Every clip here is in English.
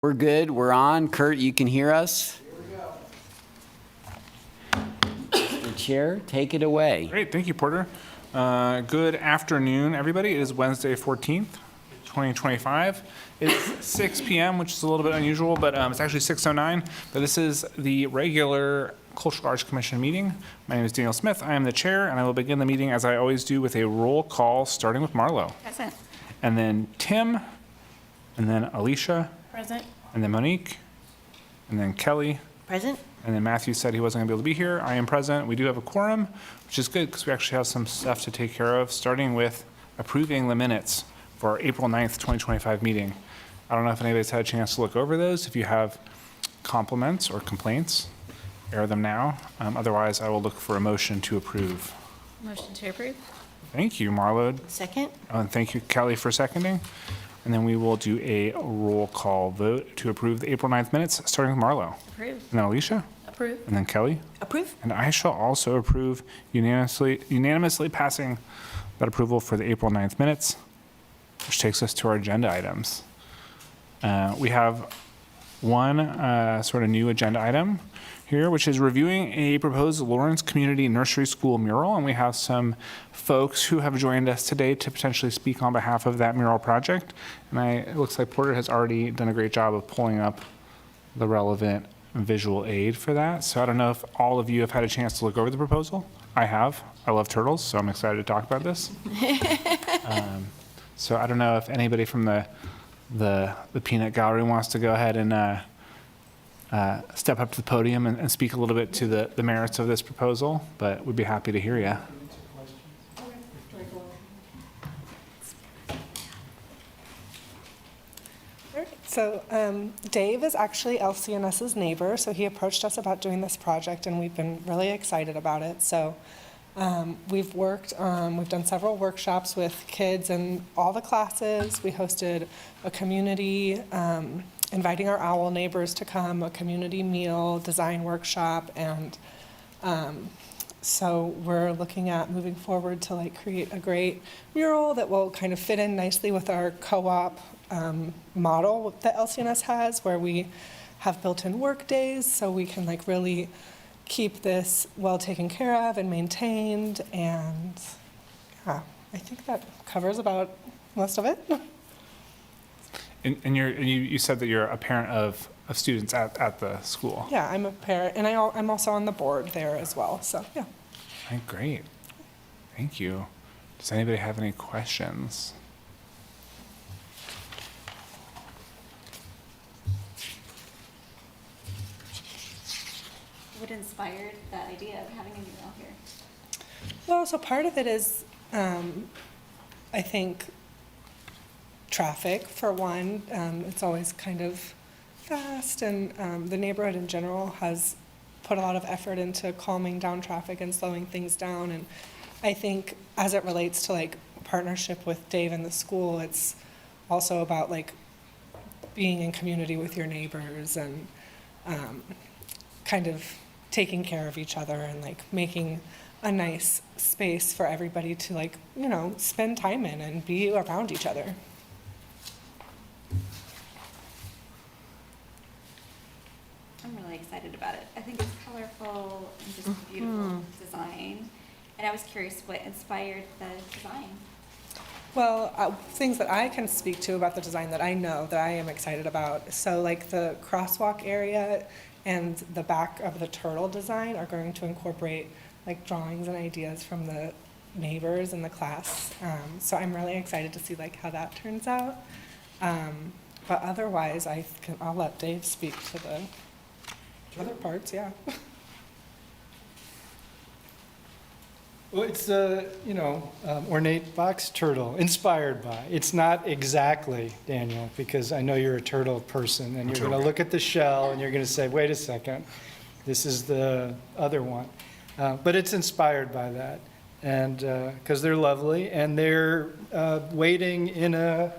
We're good. We're on. Kurt, you can hear us? Here we go. The chair, take it away. Great. Thank you, Porter. Good afternoon, everybody. It is Wednesday, 14th, 2025. It's 6 p.m., which is a little bit unusual, but it's actually 6:09. But this is the regular Cultural Arts Commission meeting. My name is Daniel Smith. I am the chair, and I will begin the meeting as I always do with a roll call, starting with Marlo. Present. And then Tim, and then Alicia, Present. and then Monique, and then Kelly, Present. and then Matthew said he wasn't going to be able to be here. I am present. We do have a quorum, which is good because we actually have some stuff to take care of, starting with approving the minutes for our April 9th, 2025 meeting. I don't know if anybody's had a chance to look over those. If you have compliments or complaints, air them now. Otherwise, I will look for a motion to approve. Motion to approve. Thank you, Marlo. Second. And thank you, Kelly, for seconding. And then we will do a roll call vote to approve the April 9th minutes, starting with Marlo. Approve. And then Alicia. Approve. And then Kelly. Approve. And I shall also approve unanimously passing that approval for the April 9th minutes, which takes us to our agenda items. We have one sort of new agenda item here, which is reviewing a proposed Lawrence Community Nursery School mural. And we have some folks who have joined us today to potentially speak on behalf of that mural project. And it looks like Porter has already done a great job of pulling up the relevant visual aid for that. So I don't know if all of you have had a chance to look over the proposal. I have. I love turtles, so I'm excited to talk about this. So I don't know if anybody from the peanut gallery wants to go ahead and step up to the podium and speak a little bit to the merits of this proposal, but we'd be happy to hear you. So Dave is actually LCNS's neighbor, so he approached us about doing this project, and we've been really excited about it. So we've done several workshops with kids in all the classes. We hosted a community, inviting our owl neighbors to come, a community meal, design workshop, and so we're looking at moving forward to create a great mural that will kind of fit in nicely with our co-op model that LCNS has, where we have built-in work days, so we can really keep this well taken care of and maintained. And yeah, I think that covers about most of it. And you said that you're a parent of students at the school. Yeah, I'm a parent, and I'm also on the board there as well. So yeah. Okay, great. Thank you. Does anybody have any questions? What inspired that idea of having a mural here? Well, so part of it is, I think, traffic, for one. It's always kind of fast, and the neighborhood in general has put a lot of effort into calming down traffic and slowing things down. And I think as it relates to partnership with Dave and the school, it's also about being in community with your neighbors and kind of taking care of each other and making a nice space for everybody to spend time in and be around each other. I'm really excited about it. I think it's colorful and just a beautiful design. And I was curious what inspired the design. Well, things that I can speak to about the design that I know that I am excited about. So the crosswalk area and the back of the turtle design are going to incorporate drawings and ideas from the neighbors in the class. So I'm really excited to see how that turns out. But otherwise, I'll let Dave speak to the other parts, yeah. Well, it's a, ornate box turtle, inspired by. It's not exactly, Daniel, because I know you're a turtle person, and you're going to look at the shell, and you're going to say, wait a second, this is the other one. But it's inspired by that, and because they're lovely, and they're waiting in a,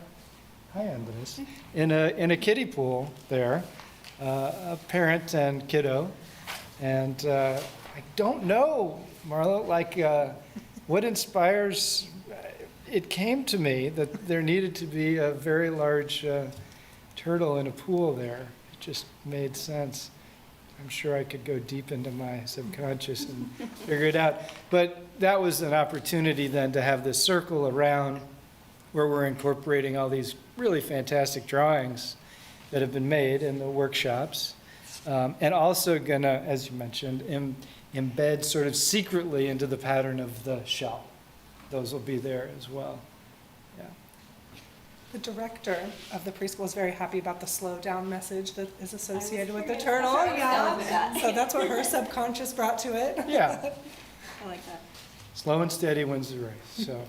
hi Andres, in a kiddie pool there, a parent and kiddo, and I don't know, Marlo, what inspires, it came to me that there needed to be a very large turtle in a pool there. It just made sense. I'm sure I could go deep into my subconscious and figure it out. But that was an opportunity then to have this circle around where we're incorporating all these really fantastic drawings that have been made in the workshops. And also gonna, as you mentioned, embed sort of secretly into the pattern of the shell. Those will be there as well. Yeah. The director of the preschool is very happy about the slow down message that is associated with the turtle. Yeah. So that's what her subconscious brought to it. Yeah. I like that. Slow and steady wins the race, so.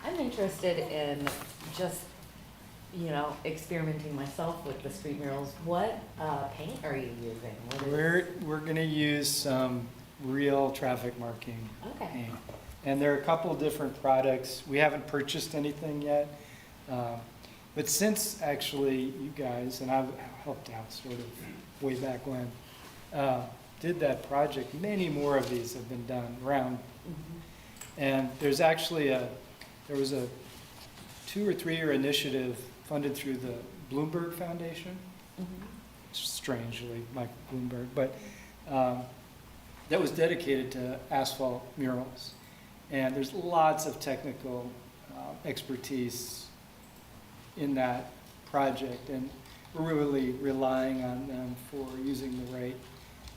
I'm interested in just, experimenting myself with the street murals. What paint are you using? We're gonna use some real traffic marking Okay. paint. And there are a couple different products. We haven't purchased anything yet. But since actually you guys, and I've helped out sort of way back when, did that project, many more of these have been done around. And there's actually there was a 2 or 3 year initiative funded through the Bloomberg Foundation, strangely, Mike Bloomberg, but that was dedicated to asphalt murals. And there's lots of technical expertise in that project, and we're really relying on them for using the right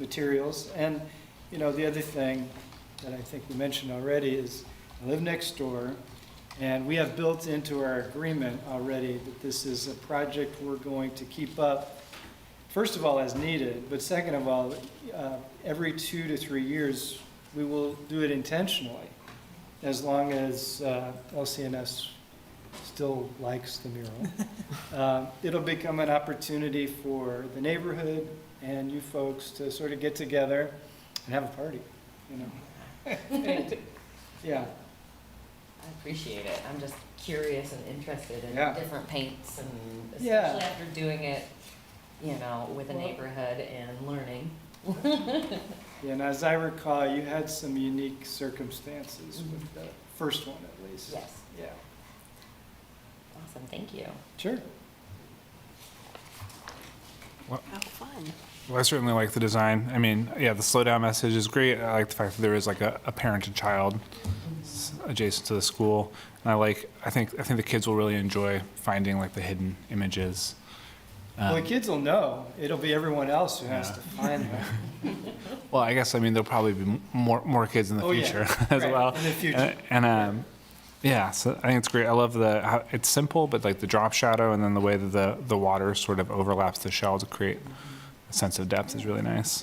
materials. And, the other thing that I think we mentioned already is I live next door, and we have built into our agreement already that this is a project we're going to keep up, first of all, as needed, but second of all, every 2 to 3 years, we will do it intentionally, as long as LCNS still likes the mural. It'll become an opportunity for the neighborhood and you folks to sort of get together and have a party, Yeah. I appreciate it. I'm just curious and interested in Yeah. different paints and Yeah. especially after doing it, with a neighborhood and learning. Yeah, and as I recall, you had some unique circumstances with the first one at least. Yes. Yeah, Awesome, thank you. sure. How fun. Well, I certainly like the design. I mean, yeah, the slow down message is great. I like the fact that there is like a parent and child adjacent to the school. And I think the kids will really enjoy finding like the hidden images. Well, the kids will know. It'll be everyone else who has to find them. Well, I guess, there'll probably be more kids in the Oh, yeah. future as Right, well. in the future. Yeah, so I think it's great. I love how it's simple, but like the drop shadow and then the way that the water sort of overlaps the shell to create a sense of depth is really nice.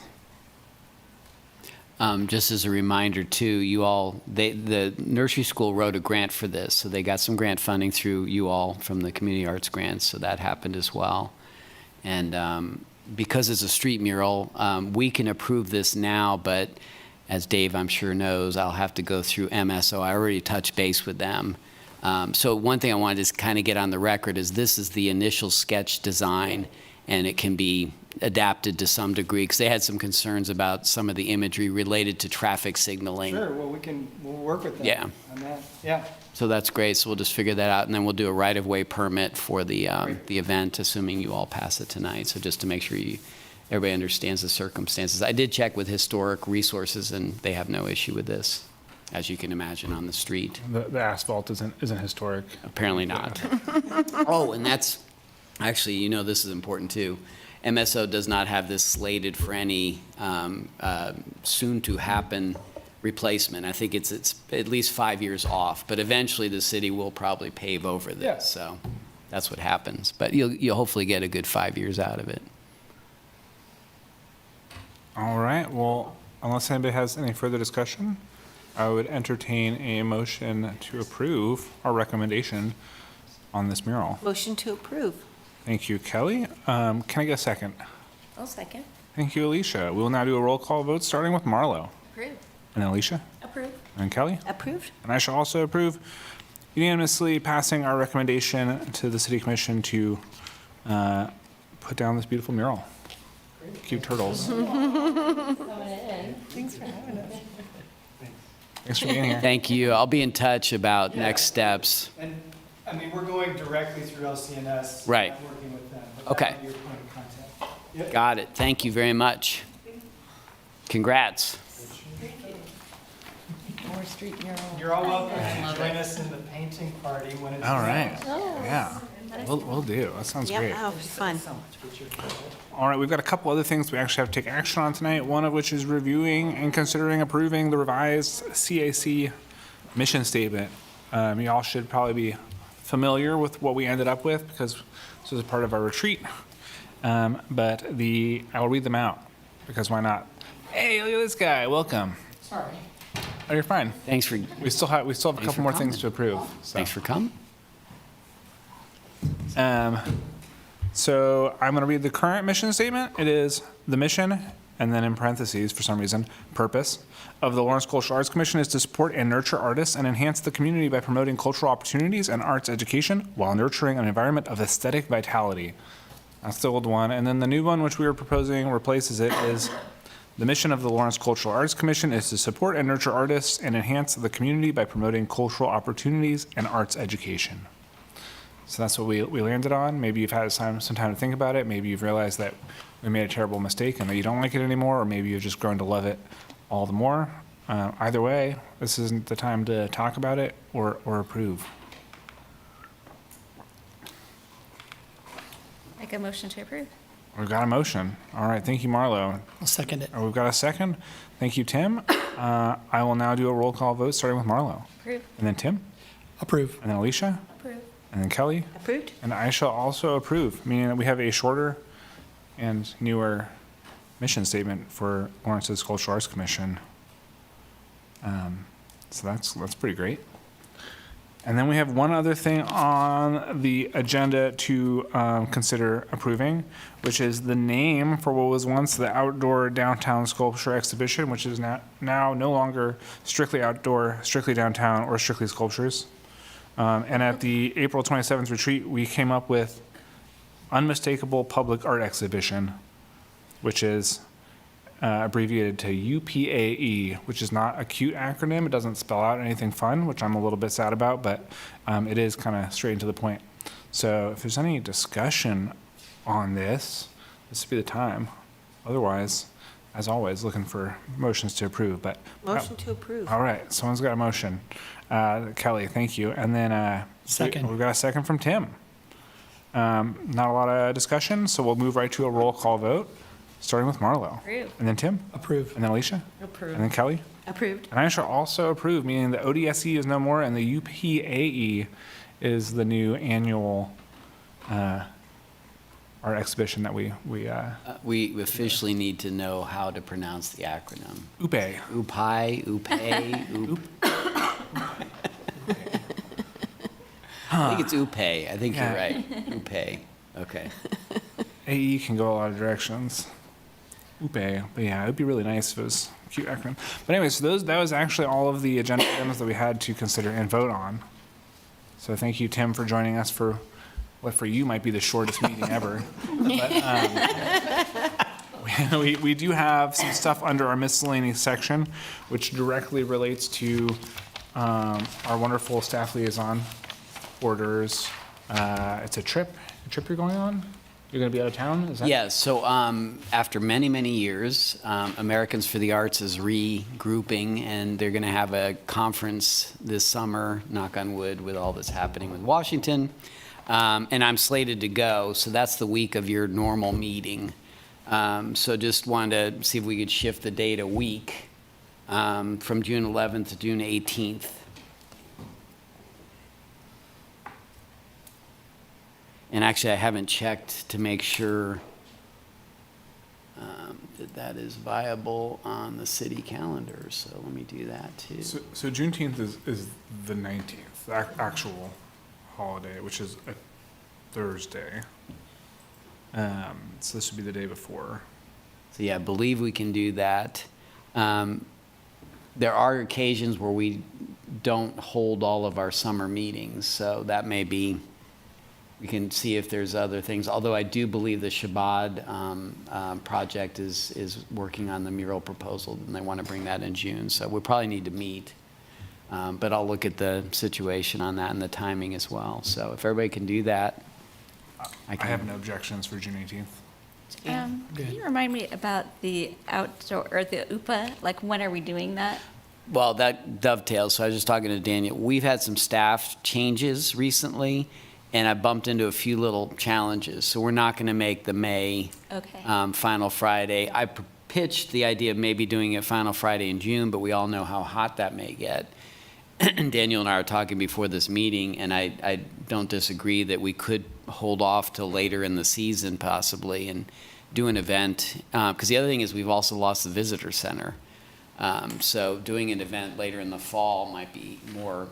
Just as a reminder too, the nursery school wrote a grant for this, so they got some grant funding through you all from the community arts grants, so that happened as well. And because it's a street mural, we can approve this now, but as Dave, I'm sure knows, I'll have to go through MSO. I already touched base with them. So one thing I wanted to kind of get on the record is this is the initial sketch design, and it can be adapted to some degree, because they had some concerns about some of the imagery related to traffic signaling. Sure, well, we'll work with them Yeah. on that. Yeah, So that's great, so we'll just figure that out, and then we'll do a right-of-way permit for the event, assuming you all pass it tonight, so just to make sure everybody understands the circumstances. I did check with Historic Resources, and they have no issue with this, as you can imagine, on the street. The asphalt isn't historic. Apparently not. Oh, and that's, actually, this is important too. MSO does not have this slated for any soon-to-happen replacement. I think it's at least 5 years off, but eventually the city will probably pave over this. Yeah. So that's what happens. But you'll hopefully get a good 5 years out of it. All right, well, unless anybody has any further discussion, I would entertain a motion to approve our recommendation on this mural. Motion to approve. Thank you, Kelly. Can I get a second? I'll second. Thank you, Alicia. We will now do a roll call vote, starting with Marlo. Approve. And Alicia? Approve. And Kelly? Approved. And I shall also approve, unanimously passing our recommendation to the City Commission to put down this beautiful mural. Cute turtles. Coming in. Thanks for having us. Thanks for being here. Thank you. I'll be in touch about next steps. and I mean, we're going directly through LCNS. Right. Not working with them. But Okay. that would be your point of contact. Yep. Got it. Thank you very much. Congrats. More street mural. You're all welcome to join us in the painting party when it's. All right. Oh. Yeah. We'll do. That sounds great. Yep, oh, fun. All right, we've got a couple other things we actually have to take action on tonight, one of which is reviewing and considering approving the revised CAC mission statement. You all should probably be familiar with what we ended up with because this was a part of our retreat. But I'll read them out because why not? Hey, look at this guy. Welcome. Sorry. Oh, you're fine. Thanks for We still have a Thanks couple for more things coming. to approve. So. thanks for coming. So I'm going to read the current mission statement. It is the mission, and then in parentheses, for some reason, purpose of the Lawrence Cultural Arts Commission is to support and nurture artists and enhance the community by promoting cultural opportunities and arts education while nurturing an environment of aesthetic vitality. That's the old one. And then the new one, which we are proposing, replaces it, is the mission of the Lawrence Cultural Arts Commission is to support and nurture artists and enhance the community by promoting cultural opportunities and arts education. So that's what we landed on. Maybe you've had some time to think about it. Maybe you've realized that we made a terrible mistake and that you don't like it anymore, or maybe you've just grown to love it all the more. Either way, this isn't the time to talk about it or approve. Make a motion to approve. We've got a motion. All right, thank you, Marlo. I'll second it. We've got a second. Thank you, Tim. I will now do a roll call vote, starting with Marlo. Approve. And then Tim, Approve. and then Alicia, Approve. and then Kelly. Approved? And I shall also approve, meaning that we have a shorter and newer mission statement for Lawrence's Cultural Arts Commission. So that's pretty great. And then we have one other thing on the agenda to consider approving, which is the name for what was once the Outdoor Downtown Sculpture Exhibition, which is now no longer strictly outdoor, strictly downtown, or strictly sculptures. And at the April 27th retreat, we came up with Unmistakable Public Art Exhibition, which is abbreviated to UPAE, which is not a cute acronym. It doesn't spell out anything fun, which I'm a little bit sad about, but it is kind of straight and to the point. So if there's any discussion on this would be the time. Otherwise, as always, looking for motions to approve. But Motion to approve. all right, someone's got a motion. Kelly, thank you. And then Second. we've got a second from Tim. Not a lot of discussion, so we'll move right to a roll call vote, starting with Marlo. Approve. And then Tim, Approve. and then Alicia, Approved. and then Kelly. Approved. And I shall also approve, meaning the ODSE is no more and the UPAE is the new annual art exhibition that we We officially need to know how to pronounce the acronym. UPE. UPI, UPE, UP. I think it's UPE. I think you're Yeah. right. UPE. Okay. AE can go a lot of directions. UPE. But yeah, it would be really nice if it was a cute acronym. But anyways, so that was actually all of the agenda items that we had to consider and vote on. So thank you, Tim, for joining us for what for you might be the shortest meeting ever. But, we do have some stuff under our miscellaneous section, which directly relates to our wonderful staff liaison orders. It's a trip you're going on? You're going to be out of town? Is that? Yeah, so after many, many years, Americans for the Arts is regrouping, and they're going to have a conference this summer, knock on wood, with all that's happening with Washington. And I'm slated to go, so that's the week of your normal meeting. So just wanted to see if we could shift the date a week from June 11th to June 18th. And actually, I haven't checked to make sure that is viable on the city calendar, so let me do that too. So Juneteenth is the 19th, the actual holiday, which is a Thursday. So this would be the day before. So yeah, I believe we can do that. There are occasions where we don't hold all of our summer meetings, so that may be, we can see if there's other things. Although I do believe the Shabbat project is working on the mural proposal, and they want to bring that in June. So we probably need to meet But I'll look at the situation on that and the timing as well. So if everybody can do that, I have no objections for June 18th. Can you remind me about the outdoor, or the UPA? Like, when are we doing that? Well, that dovetails. So I was just talking to Daniel. We've had some staff changes recently, and I bumped into a few little challenges. So we're not going to make the May Okay. final Friday. I pitched the idea of maybe doing it final Friday in June, but we all know how hot that may get. Daniel and I were talking before this meeting, and I don't disagree that we could hold off till later in the season possibly and do an event. Because the other thing is we've also lost the visitor center. So doing an event later in the fall might be more,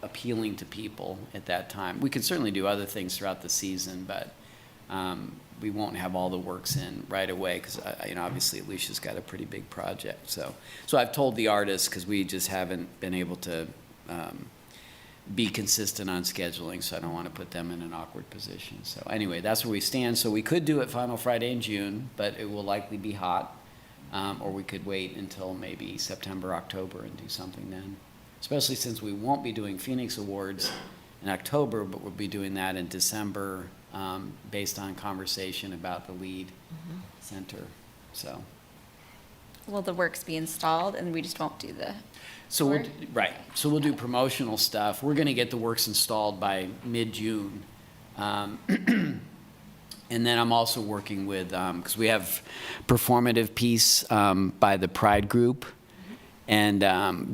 appealing to people at that time. We can certainly do other things throughout the season, but we won't have all the works in right away because, obviously Alicia's got a pretty big project. So I've told the artists because we just haven't been able to be consistent on scheduling, so I don't want to put them in an awkward position. So anyway, that's where we stand. So we could do it final Friday in June, but it will likely be hot. Or we could wait until maybe September, October and do something then. Especially since we won't be doing Phoenix Awards in October, but we'll be doing that in December based on conversation about the lead center. So. Will the works be installed and we just won't do the So we'll, tour? right. So we'll do promotional stuff. We're going to get the works installed by mid-June. And then I'm also working with, because we have performative piece by the Pride Group. And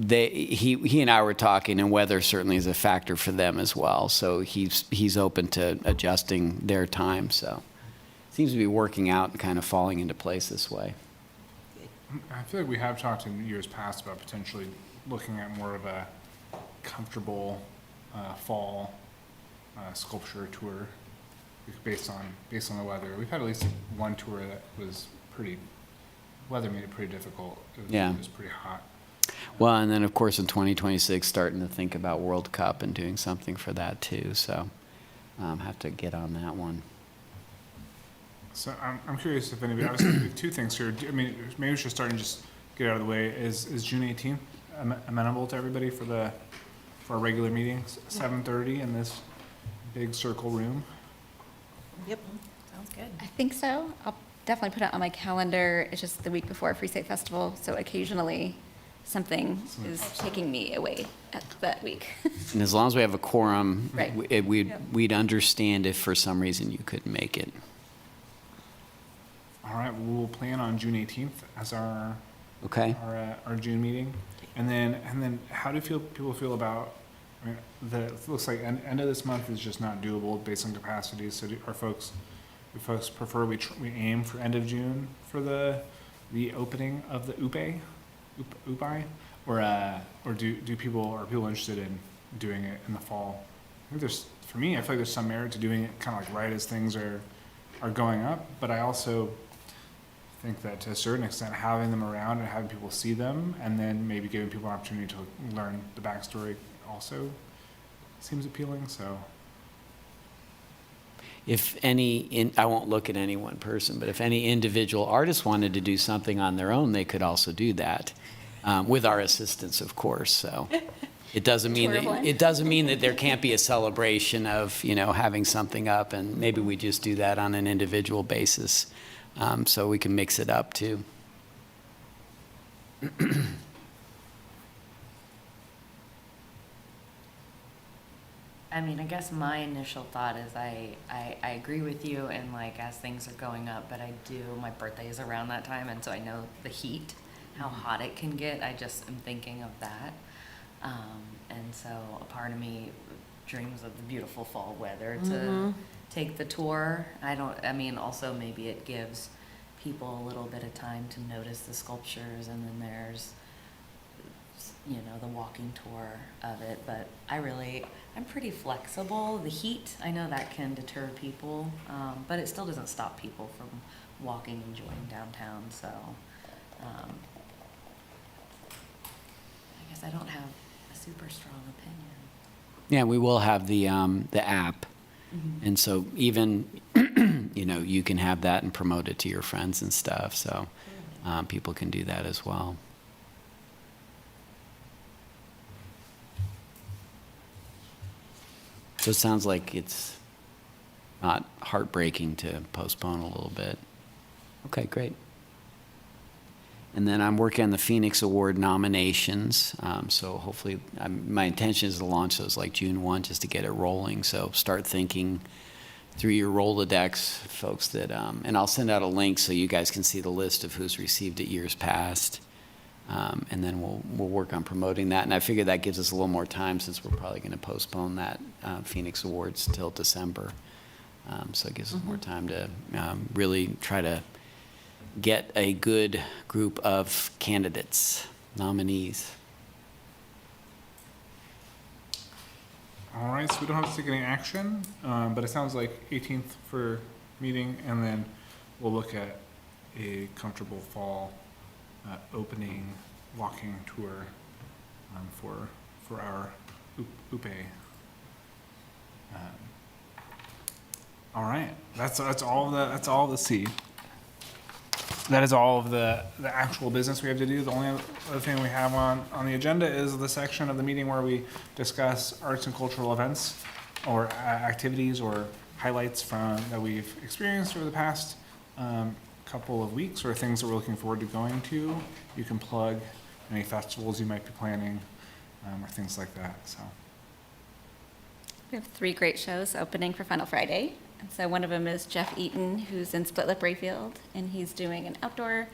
he and I were talking, and weather certainly is a factor for them as well. So he's open to adjusting their time. So it seems to be working out and kind of falling into place this way. I feel like we have talked in years past about potentially looking at more of a comfortable fall sculpture tour based on the weather. We've had at least one tour that was weather made it pretty difficult. It was pretty hot. Well, and then of course in 2026, starting to think about World Cup and doing something for that too. So have to get on that one. So I'm curious if anybody, obviously two things here. I mean, maybe we should start and just get out of the way. Is June 18th amenable to everybody for our regular meeting, 7:30 in this big circle room? Yep, sounds good. I think so. I'll definitely put it on my calendar. It's just the week before Free State Festival, so occasionally something is taking me away at that week. And as long as we have a quorum, Right. we'd understand if for some reason you couldn't make it. All right, we'll plan on June 18th as our June meeting, and then how do people feel about? I mean, it looks like end of this month is just not doable based on capacity. So do folks prefer we aim for end of June for the opening of the UPI, or do people are people interested in doing it in the fall? I think for me, I feel like there's some merit to doing it kind of like right as things are going up, but I also think that to a certain extent having them around and having people see them and then maybe giving people an opportunity to learn the backstory also seems appealing. So If I won't look at any one person, but if any individual artist wanted to do something on their own, they could also do that with our assistance, of course. So it doesn't mean that there can't be a celebration of having something up, and maybe we just do that on an individual basis, so we can mix it up too. I mean, I guess my initial thought is I agree with you, and like as things are going up, but my birthday is around that time, and so I know the heat, how hot it can get. I just am thinking of that. And so a part of me dreams of the beautiful fall weather to take the tour. Also maybe it gives people a little bit of time to notice the sculptures, and then there's, the walking tour of it. But I'm pretty flexible. The heat, I know that can deter people, but it still doesn't stop people from walking, enjoying downtown. So I guess I don't have a super strong opinion. Yeah, we will have the app, and so even you can have that and promote it to your friends and stuff. So people can do that as well. So it sounds like it's not heartbreaking to postpone a little bit. Okay, great. And then I'm working on the Phoenix Award nominations. So hopefully, my intention is to launch those like June 1, just to get it rolling. So start thinking through your Rolodex, folks, that, and I'll send out a link so you guys can see the list of who's received it years past. And then we'll work on promoting that. And I figure that gives us a little more time, since we're probably going to postpone that Phoenix Awards till December. So it gives us more time to really try to get a good group of candidates, nominees. All right, so we don't have to take any action, but it sounds like 18th for meeting, and then we'll look at a comfortable fall opening walking tour for our UPE. All right, that's all of the C. That is all of the actual business we have to do. The only other thing we have on the agenda is the section of the meeting where we discuss arts and cultural events or activities or highlights that we've experienced over the past couple of weeks, or things that we're looking forward to going to. You can plug any festivals you might be planning, or things like that. So We have 3 great shows opening for Final Friday. And so one of them is Jeff Eaton, who's in Split Lip Rayfield, and he's doing an outdoor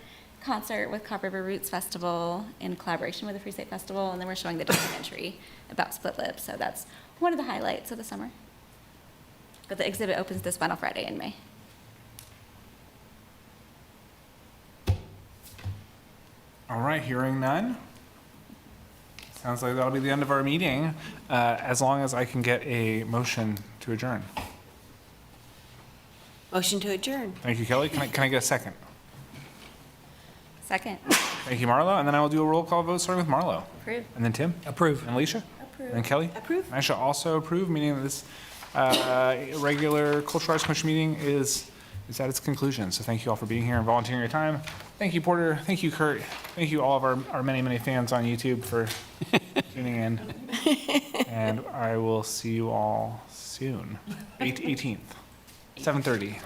concert with Cod River Roots Festival in collaboration with the Free State Festival, and then we're showing the documentary about Split Lip. So that's one of the highlights of the summer. But the exhibit opens this Final Friday in May. all right, hearing none. Sounds like that'll be the end of our meeting, as long as I can get a motion to adjourn. Motion to adjourn. Thank you, Kelly. Can I get a second? Second. Thank you, Marlo. And then I will do a roll call vote, starting with Marlo. Approve. And then Tim. Approve. And Alicia. Approve. And Kelly. Approve. And I shall also approve, meaning that this regular Cultural Arts Commission meeting is at its conclusion. So thank you all for being here and volunteering your time. Thank you, Porter. Thank you, Kurt. Thank you, all of our many, many fans on YouTube, for tuning in. And I will see you all soon. 18th, 7:30.